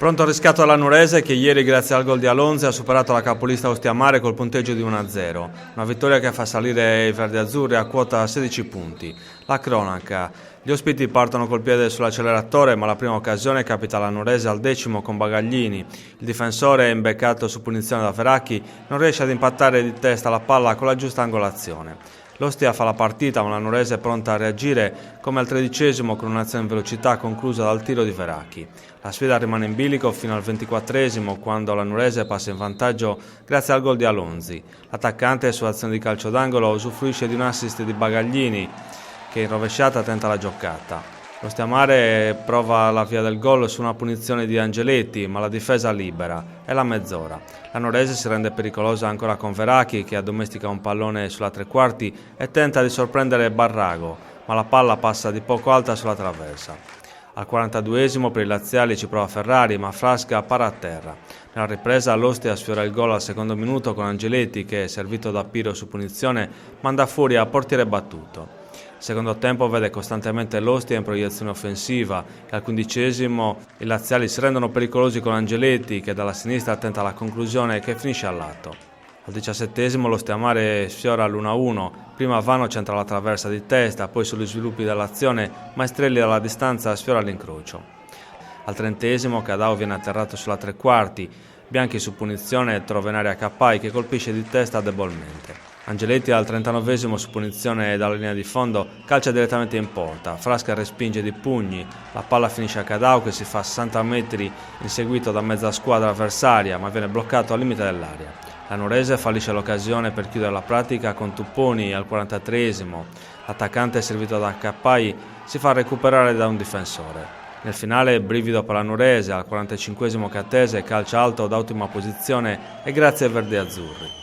Pronto il riscatto all'Lanurese che ieri grazie al gol di Alonzi ha superato la capolista Ostiamare col punteggio di 1-0. Una vittoria che fa salire i verdiazzurri a quota 16 punti. La cronaca. Gli ospiti partono col piede sull'acceleratore ma la prima occasione capita all'Lanurese al 10° con Bagaglini. Il difensore, imbeccato su punizione da Veracchi, non riesce ad impattare di testa la palla con la giusta angolazione. L'Ostia fa la partita ma la Lanurese è pronta a reagire come al 13° con un'azione in velocità conclusa dal tiro di Veracchi. La sfida rimane in bilico fino al 24° quando la Lanurese passa in vantaggio grazie al gol di Alonzi. L'attaccante su azione di calcio d'angolo usufruisce di un assist di Bagaglini che in rovesciata tenta la giocata. L'Ostiamare prova la via del gol su una punizione di Angeletti, ma la difesa libera. È la mezz'ora. La Lanurese si rende pericolosa ancora con Veracchi, che addomestica un pallone sulla tre quarti e tenta di sorprendere Barrago, ma la palla passa di poco alta sulla traversa. Al 42° per i laziali ci prova Ferrari, ma Frasca para a terra. Nella ripresa l'Ostia sfiora il gol al 2° minuto con Angeletti, che, servito da Piro su punizione, manda fuori a portiere battuto. Il secondo tempo vede costantemente l'Ostia in proiezione offensiva e al 15° i laziali si rendono pericolosi con Angeletti che dalla sinistra tenta la conclusione che finisce al lato. Al 17° l'Ostiamare sfiora l'1-1, prima Vano centra la traversa di testa, poi sugli sviluppi dell'azione Maestrelli dalla distanza sfiora l'incrocio. Al 30° Cadao viene atterrato sulla tre quarti, Bianchi su punizione trova in area Cappai che colpisce di testa debolmente. Angeletti al 39° su punizione dalla linea di fondo calcia direttamente in porta, Frasca respinge di pugni, la palla finisce a Cadao che si fa 60 metri inseguito da mezza squadra avversaria ma viene bloccato al limite dell'area. La Lanurese fallisce l'occasione per chiudere la pratica con Tupponi al 43°, l'attaccante servito da Cappai si fa recuperare da un difensore. Nel finale brivido per la Lanurese, al 45° Cattese calcia alto da ottima posizione e grazie ai verdi azzurri.